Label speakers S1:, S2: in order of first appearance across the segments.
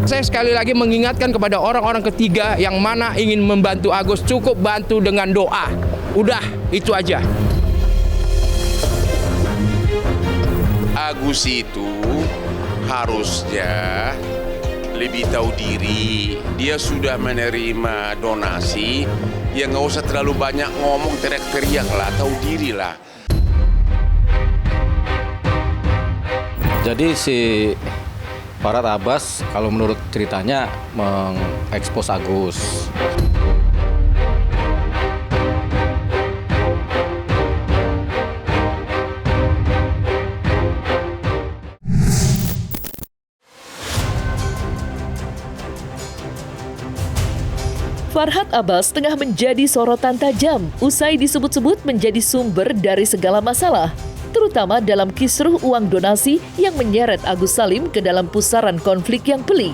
S1: Saya sekali lagi mengingatkan kepada orang-orang ketiga yang mana ingin membantu Agus, cukup bantu dengan doa. Udah, itu aja.
S2: Agus itu harusnya lebih tahu diri. Dia sudah menerima donasi, ya nggak usah terlalu banyak ngomong teriak-teriak lah, tahu diri lah.
S3: Jadi si Farhad Abbas kalau menurut ceritanya mengekspos Agus.
S4: Farhad Abbas tengah menjadi sorotan tajam usai disebut-sebut menjadi sumber dari segala masalah, terutama dalam kisruh uang donasi yang menyeret Agus Salim ke dalam pusaran konflik yang pelik.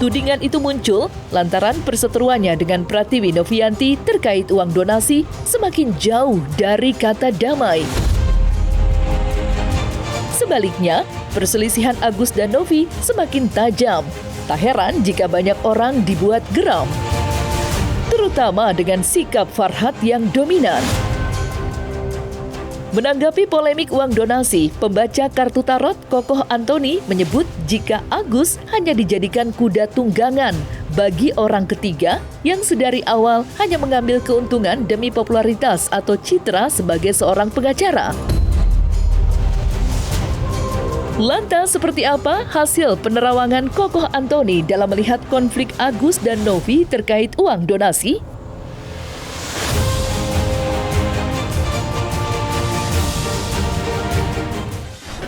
S4: Tudingan itu muncul lantaran perseteruannya dengan Pratiwi Novianti terkait uang donasi semakin jauh dari kata damai. Sebaliknya, perselisihan Agus dan Novi semakin tajam. Tak heran jika banyak orang dibuat geram, terutama dengan sikap Farhad yang dominan. Menanggapi polemik uang donasi, pembaca kartu tarot Kokoh Antoni menyebut jika Agus hanya dijadikan kuda tunggangan bagi orang ketiga yang sedari awal hanya mengambil keuntungan demi popularitas atau citra sebagai seorang pengacara. Lantas seperti apa hasil penerawangan Kokoh Antoni dalam melihat konflik Agus dan Novi terkait uang donasi?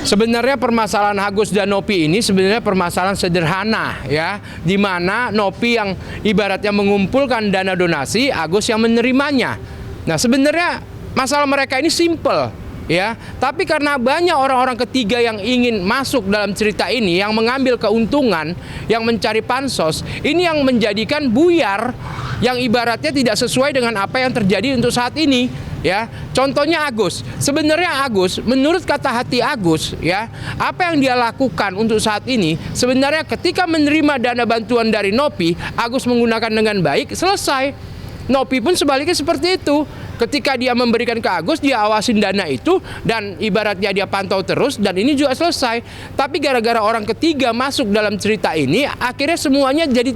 S1: Sebenarnya permasalahan Agus dan Novi ini sebenarnya permasalahan sederhana ya, di mana Novi yang ibaratnya mengumpulkan dana donasi, Agus yang menerimanya. Nah, sebenarnya masalah mereka ini simple. Ya, tapi karena banyak orang-orang ketiga yang ingin masuk dalam cerita ini, yang mengambil keuntungan, yang mencari pansos, ini yang menjadikan buyar yang ibaratnya tidak sesuai dengan apa yang terjadi untuk saat ini. Ya, contohnya Agus. Sebenarnya Agus, menurut kata hati Agus, ya, apa yang dia lakukan untuk saat ini, sebenarnya ketika menerima dana bantuan dari Novi, Agus menggunakan dengan baik, selesai. Novi pun sebaliknya seperti itu. Ketika dia memberikan ke Agus, dia awasin dana itu dan ibaratnya dia pantau terus dan ini juga selesai. Tapi gara-gara orang ketiga masuk dalam cerita ini, akhirnya semuanya jadi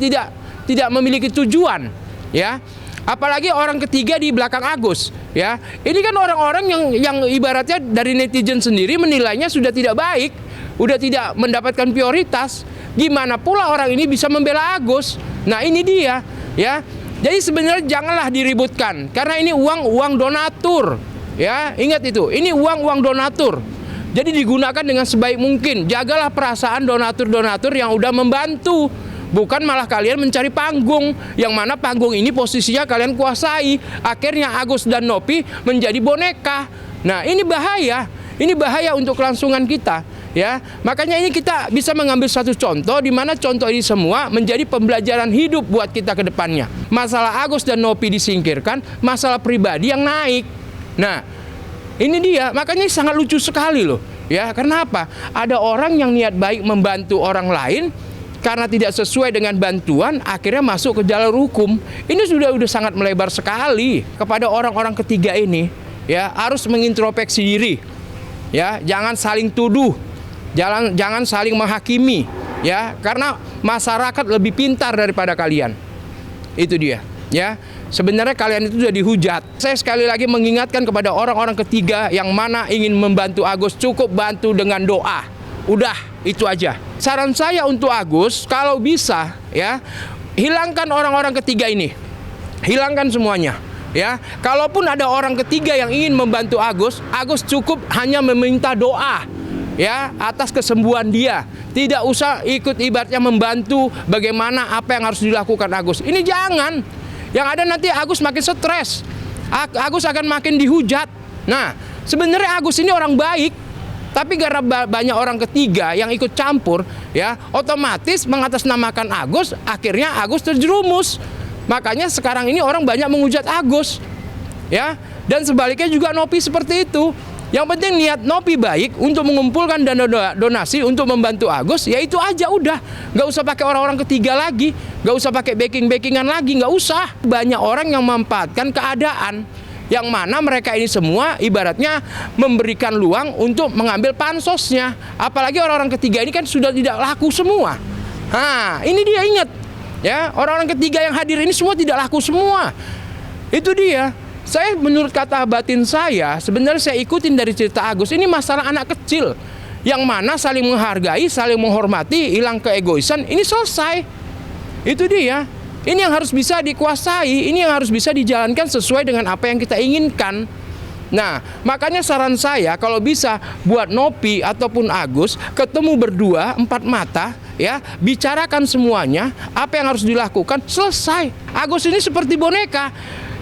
S1: tidak memiliki tujuan, ya. Apalagi orang ketiga di belakang Agus, ya. Ini kan orang-orang yang ibaratnya dari netizen sendiri menilainya sudah tidak baik, udah tidak mendapatkan prioritas. Gimana pula orang ini bisa membela Agus? Nah, ini dia, ya. Jadi sebenarnya janganlah diributkan karena ini uang donatur, ya, ingat itu, ini uang donatur. Jadi digunakan dengan sebaik mungkin. Jagalah perasaan donatur-donatur yang udah membantu, bukan malah kalian mencari panggung yang mana panggung ini posisinya kalian kuasai. Akhirnya Agus dan Novi menjadi boneka. Nah, ini bahaya untuk kelangsungan kita. Ya, makanya ini kita bisa mengambil satu contoh di mana contoh ini semua menjadi pembelajaran hidup buat kita ke depannya. Masalah Agus dan Novi disingkirkan, masalah pribadi yang naik. Nah, ini dia, makanya sangat lucu sekali loh. Ya, karena apa? Ada orang yang niat baik membantu orang lain karena tidak sesuai dengan bantuan, akhirnya masuk ke jalur hukum. Ini sudah sangat melebar sekali kepada orang-orang ketiga ini. Ya, harus mengintrospeksi diri. Ya, jangan saling tuduh. Jangan saling menghakimi, ya, karena masyarakat lebih pintar daripada kalian. Itu dia, ya. Sebenarnya kalian itu sudah dihujat. Saya sekali lagi mengingatkan kepada orang-orang ketiga yang mana ingin membantu Agus, cukup bantu dengan doa. Udah, itu aja. Saran saya untuk Agus, kalau bisa, ya, hilangkan orang-orang ketiga ini. Hilangkan semuanya. Ya, kalaupun ada orang ketiga yang ingin membantu Agus cukup hanya meminta doa, ya, atas kesembuhan dia. Tidak usah ikut ibaratnya membantu bagaimana apa yang harus dilakukan Agus. Ini jangan. Yang ada nanti Agus makin stres. Agus akan makin dihujat. Nah, sebenarnya Agus ini orang baik, tapi karena banyak orang ketiga yang ikut campur, ya, otomatis mengatasnamakan Agus, akhirnya Agus terjerumus. Makanya sekarang ini orang banyak menghujat Agus, ya, dan sebaliknya juga Novi seperti itu. Yang penting niat Nopi baik untuk mengumpulkan dana donasi untuk membantu Agus, ya itu aja udah. Nggak usah pakai orang-orang ketiga lagi, nggak usah pakai backing-backingan lagi, nggak usah. Banyak orang yang memanfaatkan keadaan, yang mana mereka ini semua ibaratnya memberikan luang untuk mengambil pansosnya. Apalagi orang-orang ketiga ini kan sudah tidak laku semua. Nah, ini dia ingat, ya orang-orang ketiga yang hadir ini semua tidak laku semua. Itu dia. Saya menurut kata batin saya, sebenarnya saya ikutin dari cerita Agus, ini masalah anak kecil yang mana saling menghargai, saling menghormati, hilang keegoisan, ini selesai. Itu dia. Ini yang harus bisa dikuasai, ini yang harus bisa dijalankan sesuai dengan apa yang kita inginkan. Nah, makanya saran saya kalau bisa buat Nopi ataupun Agus ketemu berdua 4 mata, ya, bicarakan semuanya, apa yang harus dilakukan, selesai. Agus ini seperti boneka.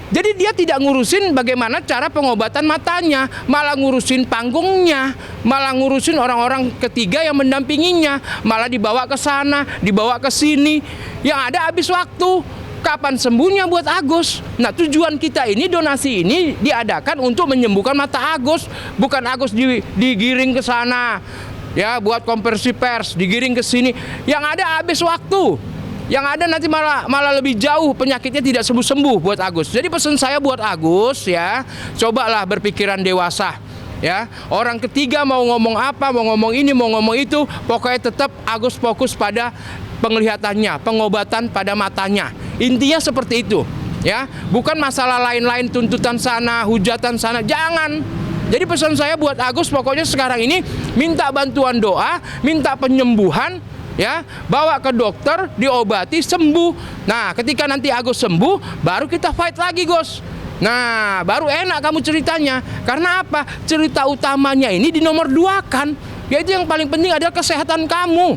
S1: Jadi dia tidak ngurusin bagaimana cara pengobatan matanya, malah ngurusin panggungnya, malah ngurusin orang-orang ketiga yang mendampinginya, malah dibawa ke sana, dibawa ke sini. Yang ada habis waktu. Kapan sembuhnya buat Agus? Nah, tujuan kita ini, donasi ini diadakan untuk menyembuhkan mata Agus, bukan Agus digiring ke sana. Ya, buat konversi pers, digiring ke sini. Yang ada habis waktu. Yang ada nanti malah lebih jauh, penyakitnya tidak sembuh-sembuh buat Agus. Jadi pesan saya buat Agus, ya, cobalah berpikiran dewasa, ya. Orang ketiga mau ngomong apa, mau ngomong ini, mau ngomong itu, pokoknya tetap Agus fokus pada penglihatannya, pengobatan pada matanya. Intinya seperti itu, ya. Bukan masalah lain-lain, tuntutan sana, hujatan sana, jangan. Jadi pesan saya buat Agus, pokoknya sekarang ini minta bantuan doa, minta penyembuhan, ya, bawa ke dokter, diobati, sembuh. Nah, ketika nanti Agus sembuh, baru kita fight lagi, Gus. Nah, baru enak kamu ceritanya. Karena apa? Cerita utamanya ini dinomor 2-kan. Yaitu yang paling penting adalah kesehatan kamu.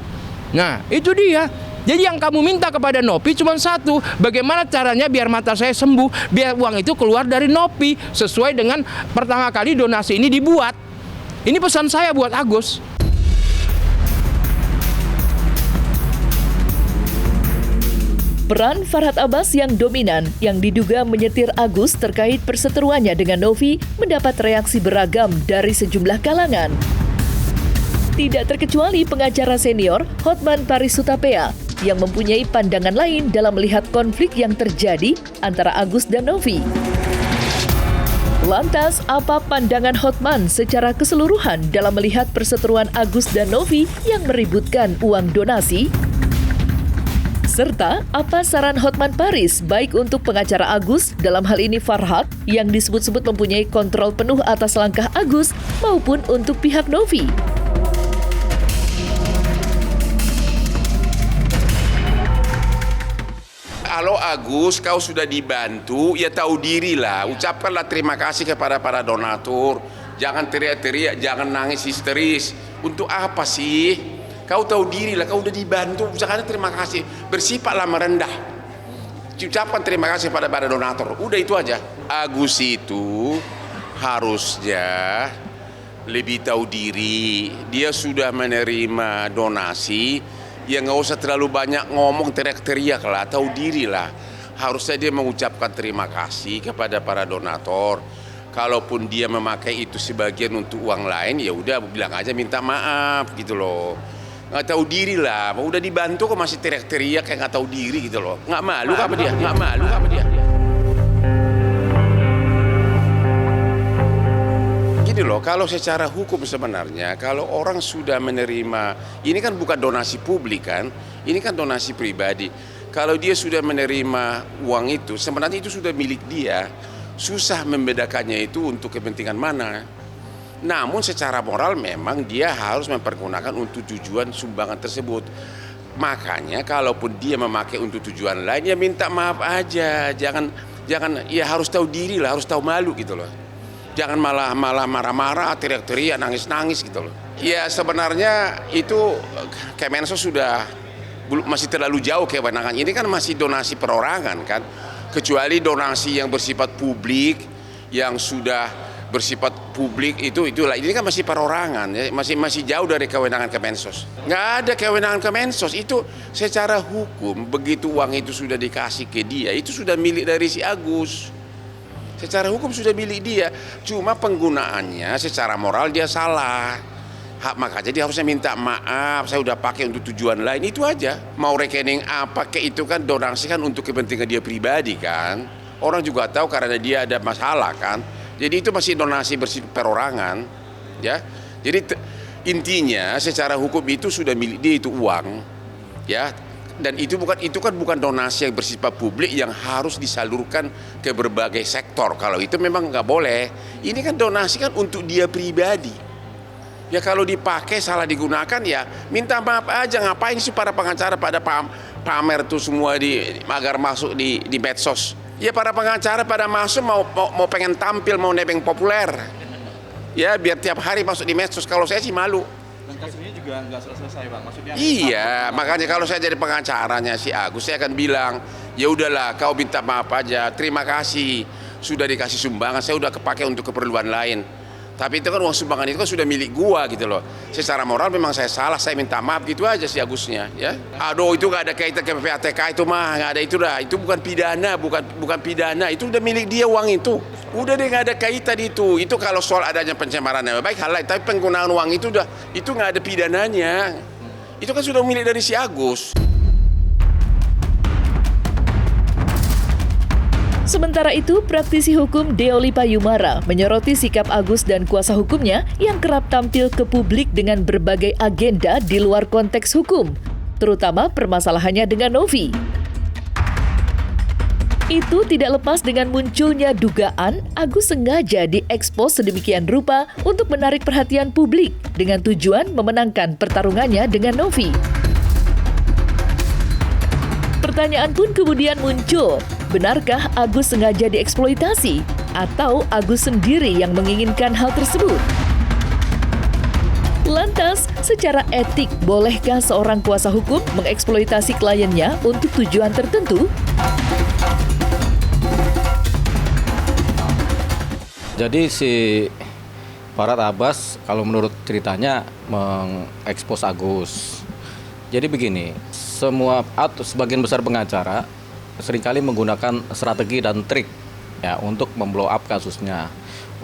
S1: Nah, itu dia. Jadi yang kamu minta kepada Nopi cuma satu, bagaimana caranya biar mata saya sembuh, biar uang itu keluar dari Nopi sesuai dengan pertama kali donasi ini dibuat. Ini pesan saya buat Agus.
S4: Peran Farhad Abbas yang dominan, yang diduga menyetir Agus terkait perseteruannya dengan Novi, mendapat reaksi beragam dari sejumlah kalangan. Tidak terkecuali pengacara senior Hotman Paris Hutapea, yang mempunyai pandangan lain dalam melihat konflik yang terjadi antara Agus dan Novi. Lantas, apa pandangan Hotman secara keseluruhan dalam melihat perseteruan Agus dan Novi yang meributkan uang donasi? Serta apa saran Hotman Paris baik untuk pengacara Agus, dalam hal ini Farhad, yang disebut-sebut mempunyai kontrol penuh atas langkah Agus, maupun untuk pihak Novi?
S2: Kalau Agus, kau sudah dibantu, ya tahu dirilah. Ucapkanlah terima kasih kepada para donatur. Jangan teriak-teriak, jangan nangis histeris. Untuk apa sih? Kau tahu diri lah, kau udah dibantu, ucapkan terima kasih. Bersifatlah merendah. Ucapkan terima kasih pada donatur. Udah itu aja. Agus itu harusnya lebih tahu diri. Dia sudah menerima donasi, ya nggak usah terlalu banyak ngomong, teriak-teriak lah. Tahu diri lah. Harusnya dia mengucapkan terima kasih kepada para donatur. Kalaupun dia memakai itu sebagian untuk uang lain, ya udah bilang aja minta maaf gitu loh. Nggak tahu diri lah, udah dibantu kok masih teriak-teriak kayak nggak tahu diri gitu loh. Nggak malu apa dia? Nggak malu apa dia? Gini loh, kalau secara hukum sebenarnya, kalau orang sudah menerima, ini kan bukan donasi publik kan, ini kan donasi pribadi. Kalau dia sudah menerima uang itu, sebenarnya itu sudah milik dia. Susah membedakannya itu untuk kepentingan mana. Namun secara moral memang dia harus mempergunakan untuk tujuan sumbangan tersebut. Makanya kalaupun dia memakai untuk tujuan lain, ya minta maaf aja. Jangan ya harus tahu diri lah, harus tahu malu gitu loh. Jangan malah marah-marah, teriak-teriak, nangis-nangis gitu loh. Ya sebenarnya itu Kemensos sudah masih terlalu jauh kewenangan. Ini kan masih donasi perorangan kan. Kecuali donasi yang bersifat publik, yang sudah bersifat publik itulah ini kan masih perorangan ya, masih jauh dari kewenangan Kemensos. Nggak ada kewenangan Kemensos itu secara hukum. Begitu uang itu sudah dikasih ke dia, itu sudah milik dari si Agus. Secara hukum sudah milik dia, cuma penggunaannya secara moral dia salah. Makanya dia harusnya minta maaf, saya udah pakai untuk tujuan lain, itu aja. Mau rekening apa kayak itu kan donasi kan untuk kepentingan dia pribadi kan. Orang juga tahu karena dia ada masalah kan. Jadi itu masih donasi bersifat perorangan, ya. Jadi intinya secara hukum itu sudah milik dia, itu uang, ya. Dan itu kan bukan donasi yang bersifat publik yang harus disalurkan ke berbagai sektor. Kalau itu memang nggak boleh. Ini kan donasi kan untuk dia pribadi. Ya kalau dipakai salah digunakan ya minta maaf aja. Ngapain sih para pengacara pada pamer tuh semua agar masuk di medsos? Ya para pengacara pada masuk mau pengen tampil, mau nebeng populer. Ya biar tiap hari masuk di medsos. Kalau saya sih malu.
S5: Dan kasusnya juga nggak selesai, Bang. Maksudnya
S2: Iya, makanya kalau saya jadi pengacaranya si Agus, saya akan bilang, ya udahlah, kau minta maaf aja, terima kasih sudah dikasih sumbangan, saya udah kepake untuk keperluan lain. Tapi itu kan uang sumbangan itu kan sudah milik gua gitu loh. Secara moral memang saya salah, saya minta maaf gitu aja si Agusnya, ya. Aduh itu nggak ada kaitan ke PPATK itu mah, nggak ada itu dah. Itu bukan pidana, bukan pidana. Itu udah milik dia uang itu. Udah deh nggak ada kaitan itu. Itu kalau soal adanya pencemaran nama baik hal lain. Tapi penggunaan uang itu nggak ada pidananya. Itu kan sudah milik dari si Agus.
S4: Sementara itu, praktisi hukum Deoli Payumara menyoroti sikap Agus dan kuasa hukumnya yang kerap tampil ke publik dengan berbagai agenda di luar konteks hukum, terutama permasalahannya dengan Novi. Itu tidak lepas dengan munculnya dugaan Agus sengaja diekspos sedemikian rupa untuk menarik perhatian publik dengan tujuan memenangkan pertarungannya dengan Novi. Pertanyaan pun kemudian muncul, benarkah Agus sengaja dieksploitasi atau Agus sendiri yang menginginkan hal tersebut? Lantas, secara etik bolehkah seorang kuasa hukum mengeksploitasi kliennya untuk tujuan tertentu?
S3: Jadi si Farhad Abbas kalau menurut ceritanya mengekspos Agus. Jadi begini, semua atau sebagian besar pengacara seringkali menggunakan strategi dan trik ya untuk memblow up kasusnya,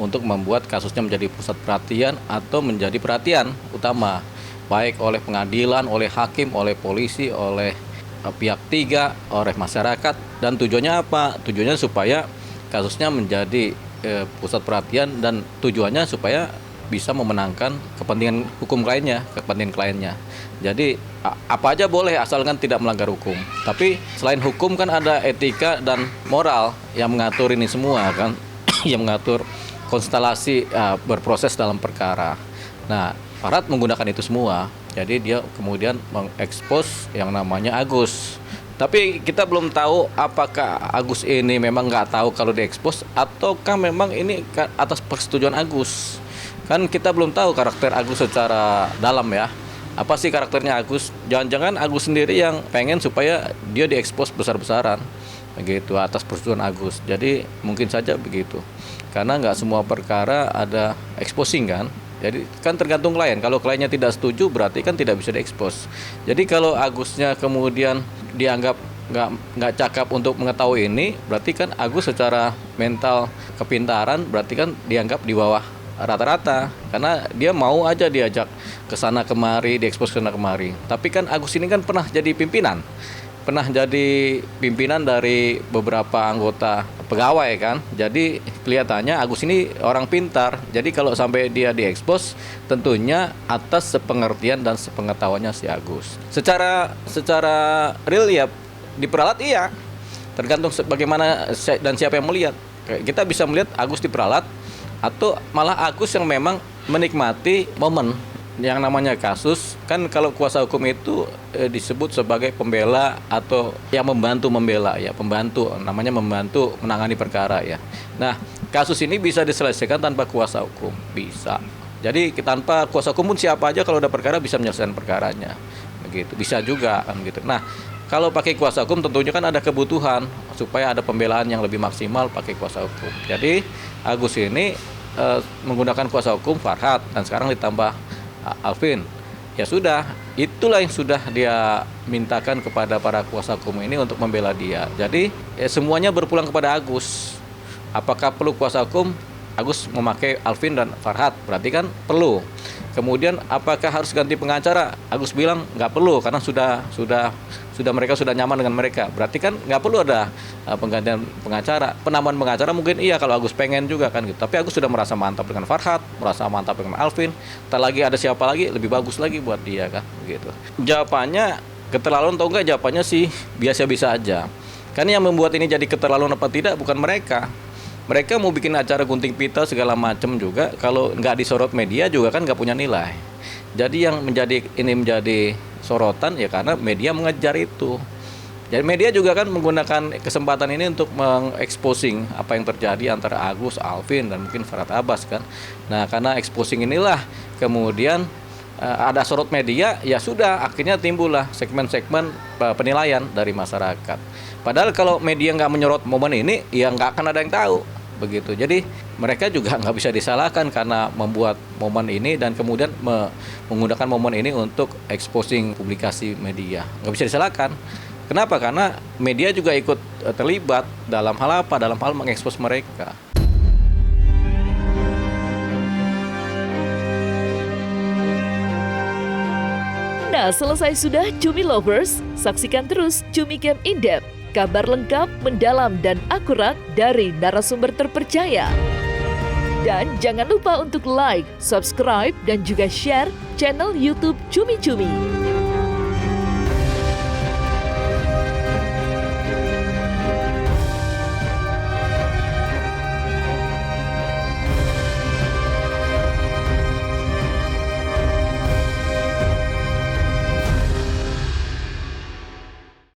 S3: untuk membuat kasusnya menjadi pusat perhatian atau menjadi perhatian utama baik oleh pengadilan, oleh hakim, oleh polisi, oleh pihak tiga, oleh masyarakat. Dan tujuannya apa? Tujuannya supaya kasusnya menjadi pusat perhatian dan tujuannya supaya bisa memenangkan kepentingan hukum kliennya. Jadi apa aja boleh asalkan tidak melanggar hukum. Tapi selain hukum kan ada etika dan moral yang mengatur ini semua kan, yang mengatur konstelasi berproses dalam perkara. Nah, Farhad menggunakan itu semua. Jadi dia kemudian mengekspos yang namanya Agus. Tapi kita belum tahu apakah Agus ini memang nggak tahu kalau diekspos ataukah memang ini atas persetujuan Agus. Kan kita belum tahu karakter Agus secara dalam ya. Apa sih karakternya Agus? Jangan-jangan Agus sendiri yang pengen supaya dia diekspos besar-besaran begitu atas persetujuan Agus. Jadi mungkin saja begitu. Karena nggak semua perkara ada exposing kan. Jadi kan tergantung klien. Kalau kliennya tidak setuju berarti kan tidak bisa diekspos. Jadi kalau Agusnya kemudian dianggap nggak cakap untuk mengetahui ini, berarti kan Agus secara mental kepintaran berarti kan dianggap di bawah rata-rata karena dia mau aja diajak ke sana kemari, diekspos ke sana kemari. Tapi kan Agus ini kan pernah jadi pimpinan dari beberapa anggota pegawai kan. Jadi kelihatannya Agus ini orang pintar. Jadi kalau sampai dia diekspos tentunya atas sepengertian dan sepengetahuannya si Agus. Secara real ya diperalat iya. Tergantung bagaimana dan siapa yang melihat. Kita bisa melihat Agus diperalat atau malah Agus yang memang menikmati momen yang namanya kasus. Kan kalau kuasa hukum itu disebut sebagai pembela atau yang membantu membela ya, namanya membantu menangani perkara ya. Nah, kasus ini bisa diselesaikan tanpa kuasa hukum, bisa. Jadi tanpa kuasa hukum pun siapa aja kalau ada perkara bisa menyelesaikan perkaranya. Begitu, bisa juga kan gitu. Nah, kalau pakai kuasa hukum tentunya kan ada kebutuhan supaya ada pembelaan yang lebih maksimal pakai kuasa hukum. Jadi Agus ini menggunakan kuasa hukum Farhad dan sekarang ditambah Alvin. Ya sudah, itulah yang sudah dia mintakan kepada para kuasa hukum ini untuk membela dia. Jadi semuanya berpulang kepada Agus. apakah perlu kuasa hukum Agus memakai Alvin dan Farhad? Berarti kan perlu. Kemudian apakah harus ganti pengacara? Agus bilang nggak perlu karena sudah mereka sudah nyaman dengan mereka. Berarti kan nggak perlu ada penggantian pengacara. Penambahan pengacara mungkin iya kalau Agus pengen juga kan gitu. Tapi Agus sudah merasa mantap dengan Farhad, merasa mantap dengan Alvin. Tak lagi ada siapa lagi lebih bagus lagi buat dia kan gitu. Jawabannya keterlaluan atau enggak? Jawabannya sih biasa-biasa aja. Karena yang membuat ini jadi keterlaluan apa tidak bukan mereka. Mereka mau bikin acara gunting pita segala macam juga, kalau nggak disorot media juga kan nggak punya nilai. Jadi yang menjadi sorotan ya karena media mengejar itu. Jadi media juga kan menggunakan kesempatan ini untuk mengeksposing apa yang terjadi antara Agus, Alvin, dan mungkin Farhad Abbas kan. Nah karena exposing inilah kemudian ada sorot media, ya sudah akhirnya timbullah segmen-segmen penilaian dari masyarakat. Padahal kalau media nggak menyorot momen ini, ya nggak akan ada yang tahu begitu. Jadi mereka juga nggak bisa disalahkan karena membuat momen ini dan kemudian menggunakan momen ini untuk exposing publikasi media. Nggak bisa disalahkan. Kenapa? Karena media juga ikut terlibat dalam hal apa? Dalam hal mengekspos mereka.
S4: Nah, selesai sudah Cumi Lovers, saksikan terus Cumi Camp In-Depth, kabar lengkap, mendalam, dan akurat dari narasumber terpercaya. Dan jangan lupa untuk like, subscribe, dan juga share channel YouTube Cumi Cumi.